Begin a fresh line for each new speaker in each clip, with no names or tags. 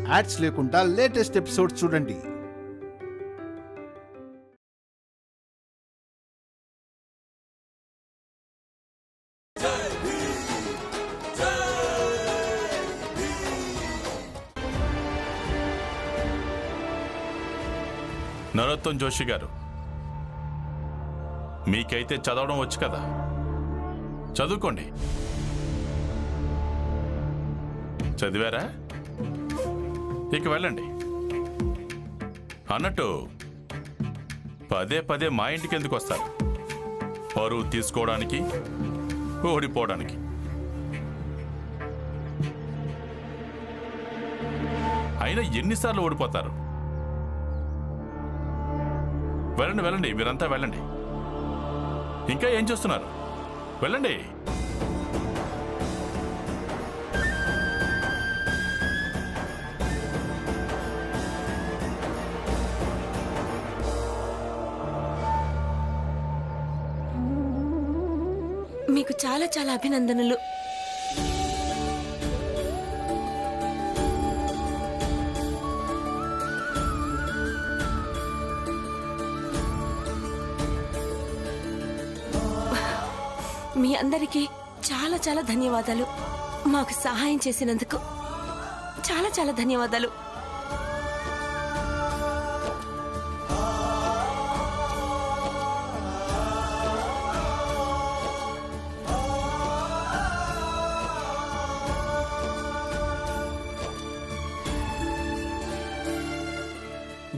Ads లేకుండా latest episodes చూడండి.
నరోత్తం జోషి గారు, మీకైతే చదవడం వచ్చు కదా, చదువుకోండి. చదివారా? ఇక వెళ్ళండి. అన్నట్టు పదే పదే మా ఇంటికి ఎందుకు వస్తారు? పరువు తీసుకోవడానికి, ఓడిపోవడానికి. అయినా ఎన్నిసార్లు ఓడిపోతారు? వెళ్ళండి వెళ్ళండి, మీరంతా వెళ్ళండి. ఇంకా ఏం చేస్తున్నారు? వెళ్ళండి.
మీకు చాలా చాలా అభినందనలు. మీ అందరికీ చాలా చాలా ధన్యవాదాలు. మాకు సహాయం చేసినందుకు చాలా చాలా ధన్యవాదాలు.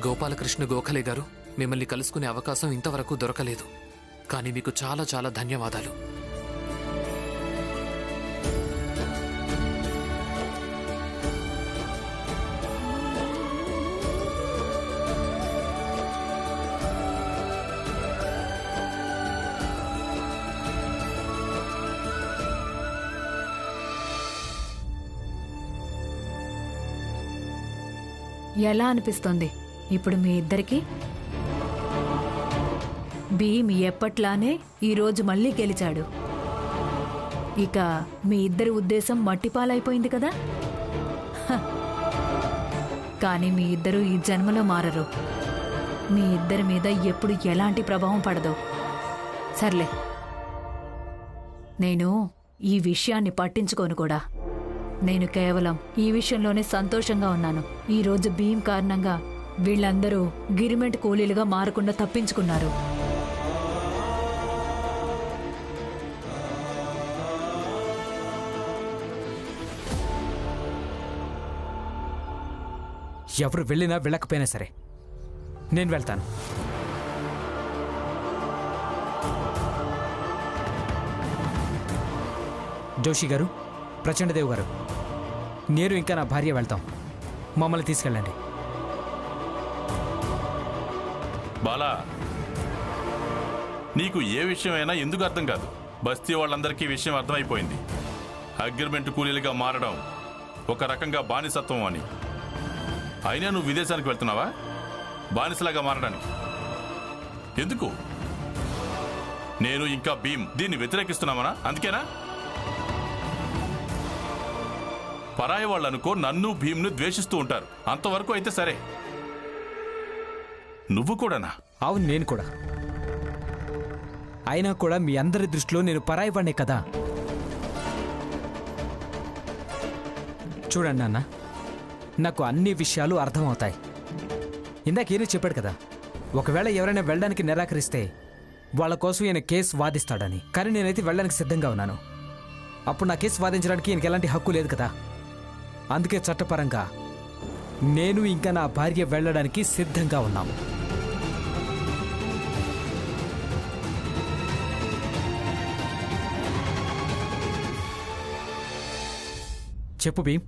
గోపాలకృష్ణ గోఖలే గారు, మిమ్మల్ని కలుసుకునే అవకాశం ఇంతవరకు దొరకలేదు. కానీ మీకు చాలా చాలా ధన్యవాదాలు.
ఎలా అనిపిస్తోంది ఇప్పుడు మీ ఇద్దరికి? భీమ్ ఎప్పట్లానే ఈరోజు మళ్ళీ గెలిచాడు. ఇక మీ ఇద్దరి ఉద్దేశం మట్టిపాలైపోయింది కదా. కానీ మీ ఇద్దరు ఈ జన్మలో మారరు. మీ ఇద్దరి మీద ఎప్పుడు ఎలాంటి ప్రభావం పడదు. సర్లే, నేను ఈ విషయాన్ని పట్టించుకోను కూడా. నేను కేవలం ఈ విషయంలోనే సంతోషంగా ఉన్నాను. ఈరోజు భీమ్ కారణంగా వీళ్ళందరూ గిరిమెంట్ కూలీలుగా మారకుండా తప్పించుకున్నారు.
ఎవరు వెళ్ళినా వెళ్ళకపోయినా సరే నేను వెళ్తాను. జోషి గారు, ప్రచండదేవ్ గారు, నేను ఇంకా నా భార్య వెళ్తాం. మమ్మల్ని తీసుకెళ్ళండి.
బాలా, నీకు ఏ విషయమైనా ఎందుకు అర్థం కాదు? బస్తీ వాళ్ళందరికీ విషయం అర్థమైపోయింది. అగ్రిమెంట్ కూలీలుగా మారడం ఒక రకంగా బానిసత్వం అని. అయినా నువ్వు విదేశానికి వెళ్తున్నావా బానిసలాగా మారడానికి? ఎందుకు? నేను ఇంకా భీమ్ దీన్ని వ్యతిరేకిస్తున్నామనా? అందుకేనా? పరాయి వాళ్ళు అనుకో నన్ను భీమ్ను ద్వేషిస్తూ ఉంటారు. అంతవరకు అయితే సరే. నువ్వు కూడానా?
అవును, నేను కూడా. అయినా కూడా మీ అందరి దృష్టిలో నేను పరాయి వాడినే కదా. చూడండి నాన్న, నాకు అన్ని విషయాలు అర్థమవుతాయి. ఇందాకేనో చెప్పాడు కదా, ఒకవేళ ఎవరైనా వెళ్ళడానికి నిరాకరిస్తే వాళ్ళ కోసం ఈయన కేసు వాదిస్తాడని. కానీ నేనైతే వెళ్ళడానికి సిద్ధంగా ఉన్నాను. అప్పుడు నా కేసు వాదించడానికి ఈయనకి ఎలాంటి హక్కు లేదు కదా. అందుకే చట్టపరంగా నేను ఇంకా నా భార్య వెళ్ళడానికి సిద్ధంగా ఉన్నాము. చెప్పు భీమ్,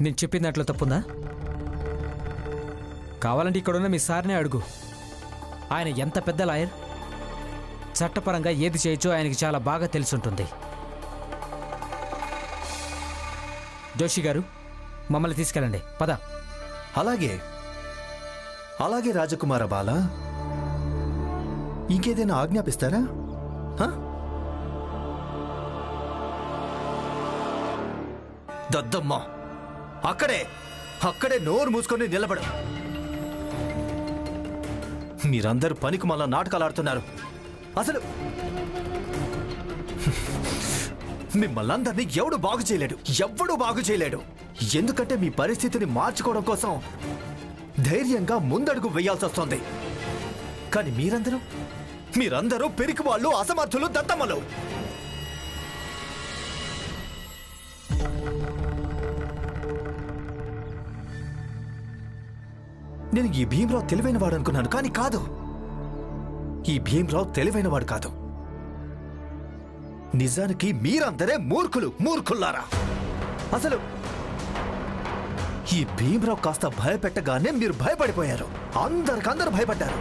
నేను చెప్పిన దాంట్లో తప్పుందా? కావాలంటే ఇక్కడున్న మీ సార్నే అడుగు. ఆయన ఎంత పెద్ద లాయర్, చట్టపరంగా ఏది చేయొచ్చో ఆయనకి చాలా బాగా తెలుసుంటుంది. జోషి గారు, మమ్మల్ని తీసుకెళ్ళండి, పద.
అలాగే అలాగే రాజకుమార బాల, ఇంకేదైనా ఆజ్ఞాపిస్తారా? దద్దమ్మ, అక్కడే నోరు మూసుకొని నిలబడు. మీరందరూ పనికి మళ్ళా నాటకాలు ఆడుతున్నారు. అసలు మిమ్మల్ని అందరినీ ఎవడు బాగు చేయలేడు. ఎందుకంటే మీ పరిస్థితిని మార్చుకోవడం కోసం ధైర్యంగా ముందడుగు వేయాల్సి వస్తుంది. కానీ మీరందరూ పెరికి వాళ్ళు, అసమర్థులు, దత్తమ్మలు. నేను ఈ భీమరావు తెలివైనవాడు అనుకున్నాను, కానీ కాదు. ఈ భీమరావు తెలివైనవాడు కాదు. నిజానికి మీరందరే మూర్ఖుల్లారా. అసలు ఈ భీమరావు కాస్త భయపెట్టగానే మీరు భయపడిపోయారు. అందరు భయపడ్డారు.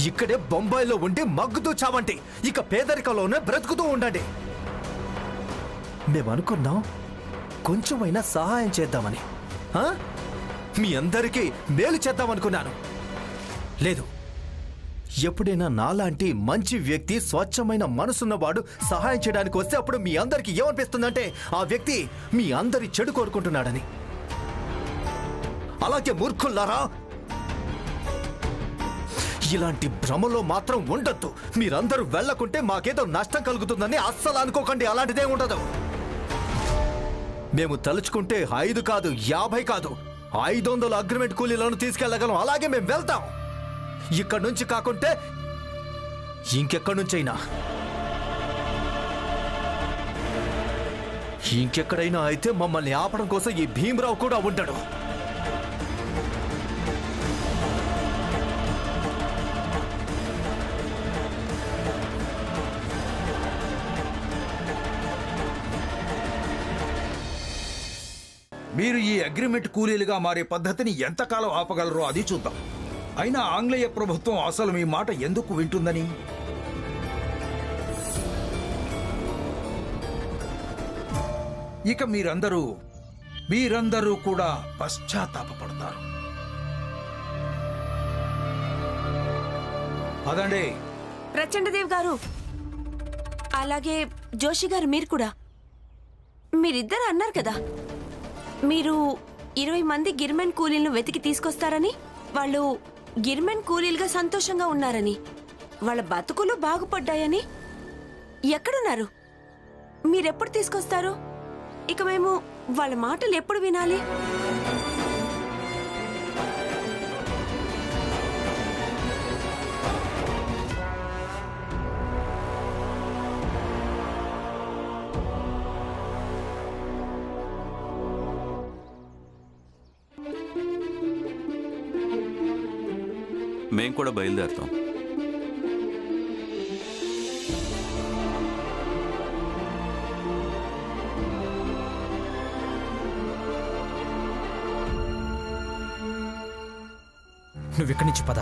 ఇక్కడే బొంబాయిలో ఉండి మగ్గుతూ చావండి, ఇక పేదరికంలోనే బ్రతుకుతూ ఉండండి. మేమనుకున్నాం కొంచెమైనా సహాయం చేద్దామని, మీ అందరికీ మేలు చేద్దామనుకున్నాను. లేదు, ఎప్పుడైనా నాలాంటి మంచి వ్యక్తి, స్వచ్ఛమైన మనసున్నవాడు సహాయం చేయడానికి వస్తే అప్పుడు మీ అందరికీ ఏమనిపిస్తుందంటే ఆ వ్యక్తి మీ అందరి చెడు కోరుకుంటున్నాడని. అలాగే మూర్ఖుల్లారా, ఇలాంటి భ్రమలో మాత్రం ఉండొద్దు. మీరందరూ వెళ్లకుంటే మాకేదో నష్టం కలుగుతుందని అస్సలు అనుకోకండి. అలాంటిదే ఉండదు. మేము తలుచుకుంటే 5 కాదు, 50 కాదు, 500 అగ్రిమెంట్ కూలీలను తీసుకెళ్లగలం. అలాగే మేము వెళ్తాం. ఇక్కడి నుంచి కాకుంటే ఇంకెక్కడి నుంచైనా, ఇంకెక్కడైనా అయితే మమ్మల్ని ఆపడం కోసం ఈ భీమరావు కూడా ఉంటాడు.
మీరు ఈ అగ్రిమెంట్ కూలీలుగా మారే పద్ధతిని ఎంతకాలం ఆపగలరో అది చూద్దాం. అయినా ఆంగ్లేయ ప్రభుత్వం అసలు మీ మాట ఎందుకు వింటుందని? ఇక మీరందరూ కూడా పశ్చాత్తాపపడతారు. అదండి.
ప్రచండదేవ్ గారు, అలాగే జోషి గారు, మీరు కూడా. మీరిద్దరు అన్నారు కదా, మీరు 20 మంది గిర్మెంట్ కూలీలను వెతికి తీసుకొస్తారని. వాళ్ళు గిర్మెంట్ కూలీలుగా సంతోషంగా ఉన్నారని, వాళ్ళ బతుకులు బాగుపడ్డాయని. ఎక్కడున్నారు? మీరెప్పుడు తీసుకొస్తారు? ఇక మేము వాళ్ళ మాటలు ఎప్పుడు వినాలి?
మేం కూడా బయలుదేరుతాం.
నువ్వు ఇక్కడి నుంచి పద.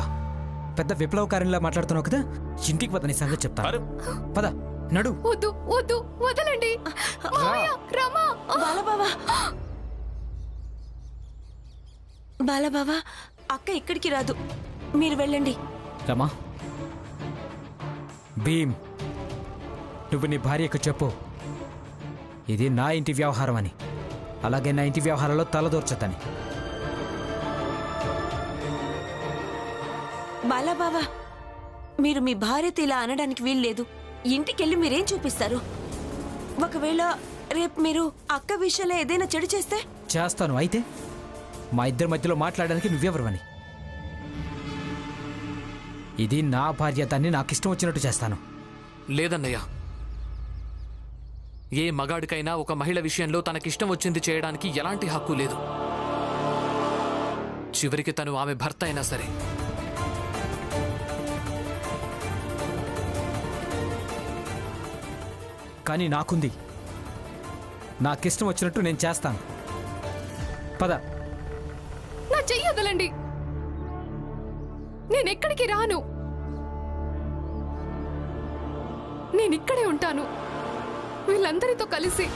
పెద్ద విప్లవకార్యంలా మాట్లాడుతున్నావు కదా, ఇంటికి పద, నీ సంగతి చెప్తాను. పద, నడు.
వదలండి. బాలబావా, అక్క ఇక్కడికి రాదు, మీరు వెళ్ళండి.
రమా, భీమ్, నువ్వు నీ భార్యకు చెప్పు, ఇది నా ఇంటి వ్యవహారం అని. అలాగే నా ఇంటి వ్యవహారంలో తలదూర్చొద్దని.
బాలాబావా, మీరు మీ భార్యతో ఇలా అనడానికి వీల్లేదు. ఇంటికెళ్ళి మీరేం చూపిస్తారు? ఒకవేళ రేపు మీరు అక్క విషయంలో ఏదైనా చెడు చేస్తే?
చేస్తాను. అయితే మా ఇద్దరి మధ్యలో మాట్లాడడానికి నువ్వెవరవని? ఇది నా బాధ్యత అని నాకు ఇష్టం వచ్చినట్టు చేస్తాను.
లేదన్నయ్య, ఏ మగాడికైనా ఒక మహిళ విషయంలో తనకిష్టం వచ్చింది చేయడానికి ఎలాంటి హక్కు లేదు. చివరికి తను ఆమె భర్త అయినా సరే.
కానీ నాకుంది. నాకిష్టం వచ్చినట్టు నేను చేస్తాను. పద.
నా చెయ్యొదలండి, నేనెక్కడికి రాను. నేనిక్కడే ఉంటాను వీళ్ళందరితో కలిసి.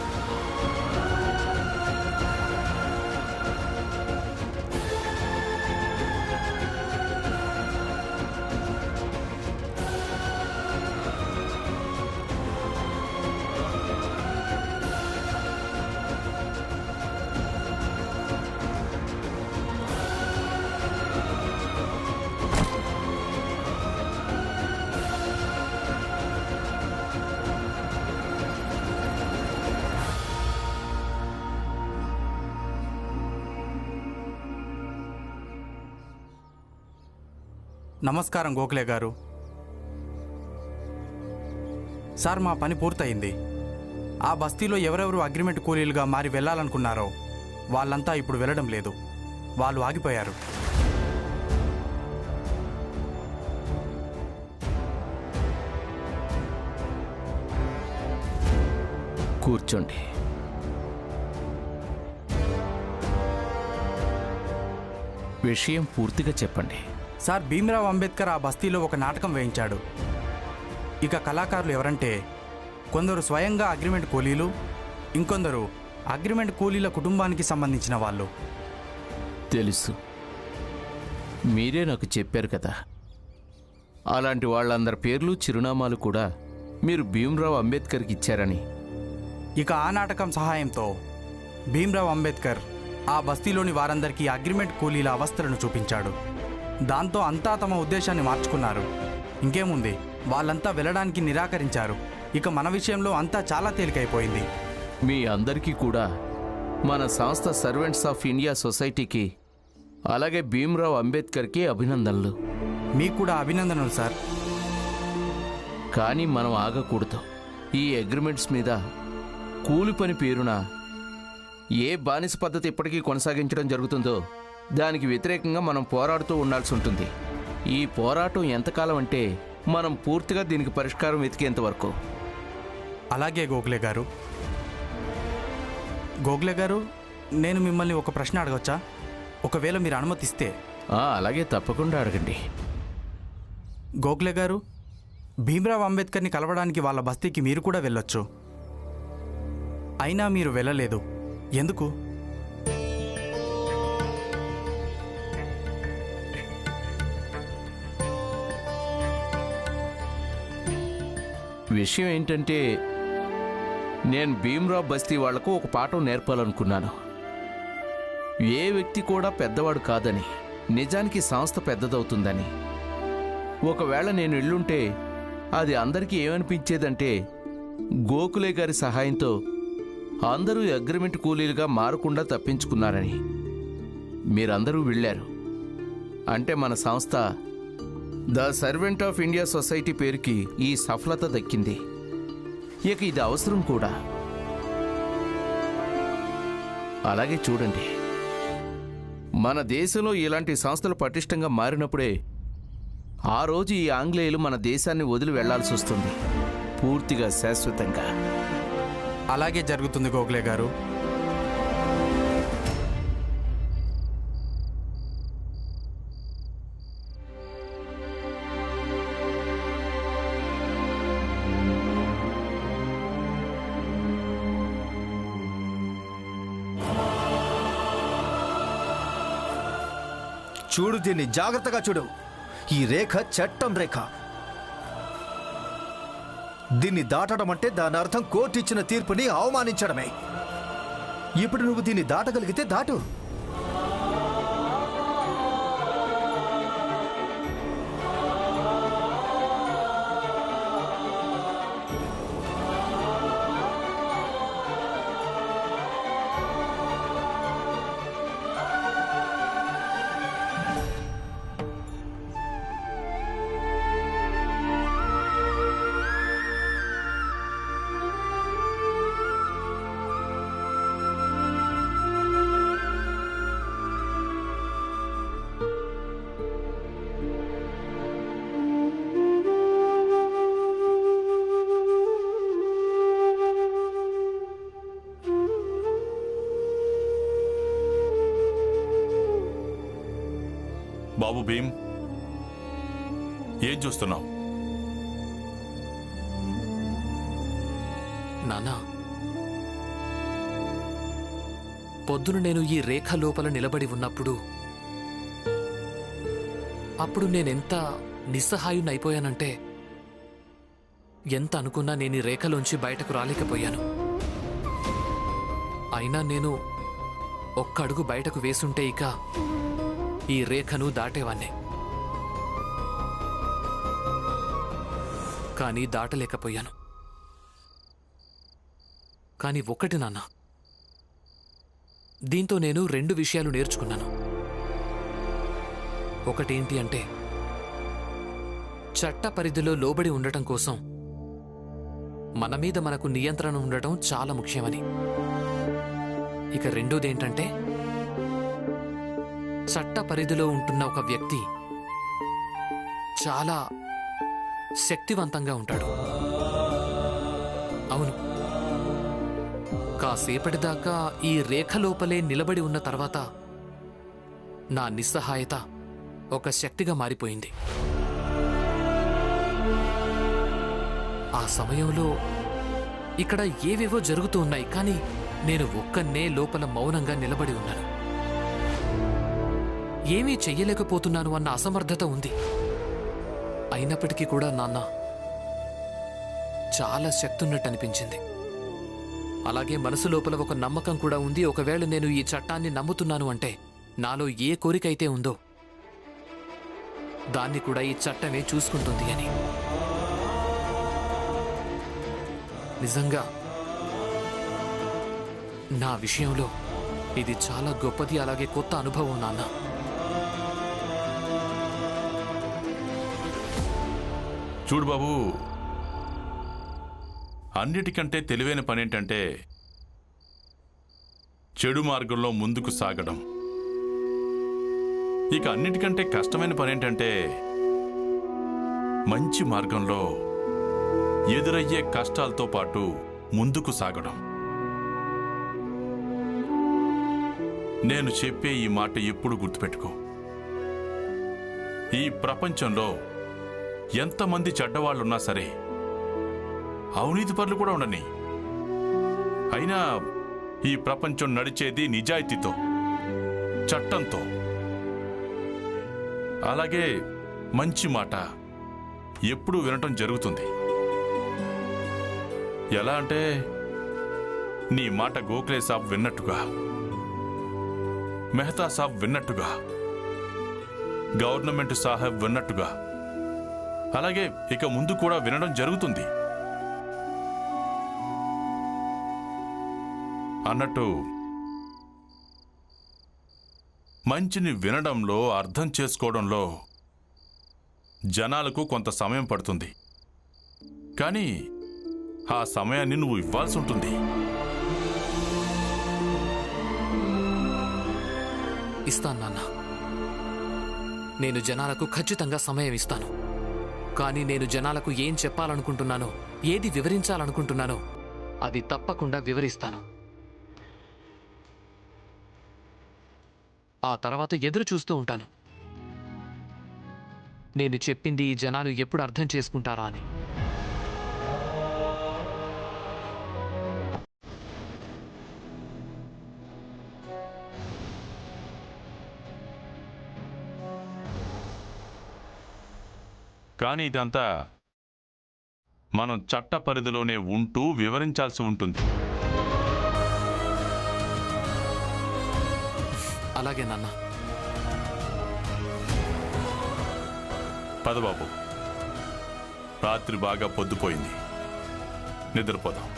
నమస్కారం గోఖలే గారు. సార్, మా పని పూర్తయింది. ఆ బస్తీలో ఎవరెవరు అగ్రిమెంట్ కూలీలుగా మారి వెళ్ళాలనుకున్నారో వాళ్ళంతా ఇప్పుడు వెళ్ళడం లేదు. వాళ్ళు ఆగిపోయారు.
కూర్చోండి. విషయం పూర్తిగా చెప్పండి.
సార్, భీమ్రావ్ అంబేద్కర్ ఆ బస్తీలో ఒక నాటకం వేయించాడు. ఇక కళాకారులు ఎవరంటే కొందరు స్వయంగా అగ్రిమెంట్ కూలీలు, ఇంకొందరు అగ్రిమెంట్ కూలీల కుటుంబానికి సంబంధించిన వాళ్ళు.
తెలుసు, మీరే నాకు చెప్పారు కదా. అలాంటి వాళ్ళందరి పేర్లు చిరునామాలు కూడా మీరు భీమ్రావ్ అంబేద్కర్కి ఇచ్చారని.
ఇక ఆ నాటకం సహాయంతో భీమ్రావ్ అంబేద్కర్ ఆ బస్తీలోని వారందరికీ అగ్రిమెంట్ కూలీల అవస్థలను చూపించాడు. దాంతో అంతా తమ ఉద్దేశాన్ని మార్చుకున్నారు. ఇంకేముంది, వాళ్ళంతా వెళ్ళడానికి నిరాకరించారు. ఇక మన విషయంలో అంతా చాలా తేలికైపోయింది.
మీ అందరికీ కూడా మన సంస్థ సర్వెంట్స్ ఆఫ్ ఇండియా సొసైటీకి, అలాగే భీమ్రావ్ అంబేద్కర్కి అభినందనలు.
మీకు కూడా అభినందనలు సార్.
కానీ మనం ఆగకూడదు. ఈ అగ్రిమెంట్స్ మీద కూలి పని పేరున ఏ బానిస పద్ధతి ఇప్పటికీ కొనసాగించడం జరుగుతుందో దానికి వ్యతిరేకంగా మనం పోరాడుతూ ఉండాల్సి ఉంటుంది. ఈ పోరాటం ఎంతకాలం అంటే మనం పూర్తిగా దీనికి పరిష్కారం వెతికేంత వరకు.
అలాగే గోఖలే గారు. గోఖలే గారు, నేను మిమ్మల్ని ఒక ప్రశ్న అడగవచ్చా? ఒకవేళ మీరు అనుమతిస్తే.
అలాగే, తప్పకుండా అడగండి.
గోఖలే గారు, భీమ్రావ్ అంబేద్కర్ని కలవడానికి వాళ్ళ బస్తీకి మీరు కూడా వెళ్ళొచ్చు. అయినా మీరు వెళ్ళలేదు, ఎందుకు?
విషయం ఏంటంటే, నేను భీమ్రావ్ బస్తీ వాళ్లకు ఒక పాఠం నేర్పాలనుకున్నాను. ఏ వ్యక్తి కూడా పెద్దవాడు కాదని, నిజానికి సంస్థ పెద్దదవుతుందని. ఒకవేళ నేను ఇల్లుంటే అది అందరికీ ఏమనిపించేదంటే, గోఖలే గారి సహాయంతో అందరూ అగ్రిమెంట్ కూలీలుగా మారకుండా తప్పించుకున్నారని. మీరందరూ వెళ్ళారు అంటే మన సంస్థ the servant of India society పేరుకి ఈ సఫలత దక్కింది. ఇక ఇది అవసరం కూడా. అలాగే చూడండి, మన దేశంలో ఇలాంటి సంస్థలు పటిష్టంగా మారినప్పుడే ఆ రోజు ఈ ఆంగ్లేయులు మన దేశాన్ని వదిలి వెళ్లాల్సి వస్తుంది, పూర్తిగా శాశ్వతంగా.
అలాగే జరుగుతుంది గోఖలే గారు.
చూడు, దీన్ని జాగ్రత్తగా చూడు. ఈ రేఖ చట్టం రేఖ. దీన్ని దాటడం అంటే దాని అర్థం కోర్టు ఇచ్చిన తీర్పుని అవమానించడమే. ఇప్పుడు నువ్వు దీన్ని దాటగలిగితే దాటు.
బాబు భీమ్, ఏం చూస్తున్నావు?
నాన్నా, పొద్దున నేను ఈ రేఖ లోపల నిలబడి ఉన్నప్పుడు అప్పుడు నేనెంత నిస్సహాయునైపోయానంటే, ఎంత అనుకున్నా నేను ఈ రేఖలోంచి బయటకు రాలేకపోయాను. అయినా నేను ఒక్క అడుగు బయటకు వేసుంటే ఇక ఈ రేఖను దాటేవాణ్ణే. కానీ దాటలేకపోయాను. కానీ ఒక్కటి నాన్న, దీంతో నేను 2 విషయాలు నేర్చుకున్నాను. ఒకటేంటి అంటే, చట్ట పరిధిలో లోబడి ఉండటం కోసం మన మీద మనకు నియంత్రణ ఉండటం చాలా ముఖ్యమని. ఇక రెండోదేంటంటే చట్ట పరిధిలో ఉంటున్న ఒక వ్యక్తి చాలా శక్తివంతంగా ఉంటాడు. అవును, కాసేపటిదాకా ఈ రేఖ లోపలే నిలబడి ఉన్న తర్వాత నా నిస్సహాయత ఒక శక్తిగా మారిపోయింది. ఆ సమయంలో ఇక్కడ ఏవేవో జరుగుతూ ఉన్నాయి, కానీ నేను ఒక్కనే లోపల మౌనంగా నిలబడి ఉన్నాను. ఏమీ చెయ్యలేకపోతున్నాను అన్న అసమర్థత ఉంది. అయినప్పటికీ కూడా నాన్న చాలా శక్తి ఉన్నట్టు అనిపించింది. అలాగే మనసు లోపల ఒక నమ్మకం కూడా ఉంది. ఒకవేళ నేను ఈ చట్టాన్ని నమ్ముతున్నాను అంటే నాలో ఏ కోరిక అయితే ఉందో దాన్ని కూడా ఈ చట్టమే చూసుకుంటుంది అని. నిజంగా నా విషయంలో ఇది చాలా గొప్పది, అలాగే కొత్త అనుభవం నాన్న.
చూడు బాబు, అన్నిటికంటే తెలివైన పనేంటంటే చెడు మార్గంలో ముందుకు సాగడం. ఇక అన్నిటికంటే కష్టమైన పనేంటంటే మంచి మార్గంలో ఎదురయ్యే కష్టాలతో పాటు ముందుకు సాగడం. నేను చెప్పే ఈ మాట ఎప్పుడు గుర్తుపెట్టుకో. ఈ ప్రపంచంలో ఎంతమంది చెడ్డవాళ్ళున్నా సరే, అవినీతి పరులు కూడా ఉండని, అయినా ఈ ప్రపంచం నడిచేది నిజాయితీతో, చట్టంతో. అలాగే మంచి మాట ఎప్పుడూ వినటం జరుగుతుంది. ఎలా అంటే నీ మాట గోఖలే సాబ్ విన్నట్టుగా, మెహతా సాబ్ విన్నట్టుగా, గవర్నమెంట్ సాహెబ్ విన్నట్టుగా, అలాగే ఇక ముందు కూడా వినడం జరుగుతుంది. అన్నట్టు మంచిని వినడంలో, అర్థం చేసుకోవడంలో జనాలకు కొంత సమయం పడుతుంది. కానీ ఆ సమయాన్ని నువ్వు ఇవ్వాల్సి ఉంటుంది.
ఇస్తాను నాన్న. నేను జనాలకు ఖచ్చితంగా సమయం ఇస్తాను. కానీ నేను జనాలకు ఏం చెప్పాలనుకుంటున్నానో, ఏది వివరించాలనుకుంటున్నానో అది తప్పకుండా వివరిస్తాను. ఆ తర్వాత ఎదురు చూస్తూ ఉంటాను నేను చెప్పింది ఈ జనాలు ఎప్పుడు అర్థం చేసుకుంటారా అని.
కానీ ఇదంతా మనం చట్ట పరిధిలోనే ఉంటూ వివరించాల్సి ఉంటుంది.
అలాగే నాన్న.
పదబాబు, రాత్రి బాగా పొద్దుపోయింది, నిద్రపోదాం.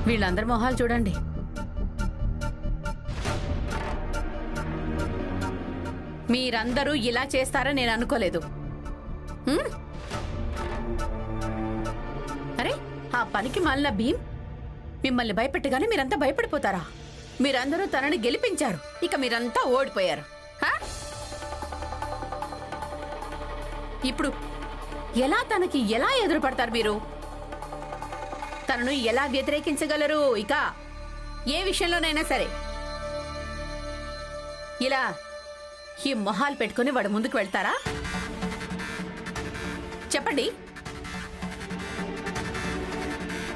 వీళ్ళందరి మొహాలు చూడండి. మీరందరూ ఇలా చేస్తారని నేను అనుకోలేదు. అరే, ఆ పనికి మాలిన భీమ్ మిమ్మల్ని భయపెట్టగానే మీరంతా భయపడిపోతారా? మీరందరూ తనని గెలిపించారు, ఇక మీరంతా ఓడిపోయారు. ఇప్పుడు ఎలా తనకి ఎలా ఎదురుపడతారు మీరు? తనను ఎలా వ్యతిరేకించగలరు? ఇక ఏ విషయంలోనైనా సరే ఇలా ఈ మొహాలు పెట్టుకుని వాడు ముందుకు వెళ్తారా? చెప్పండి.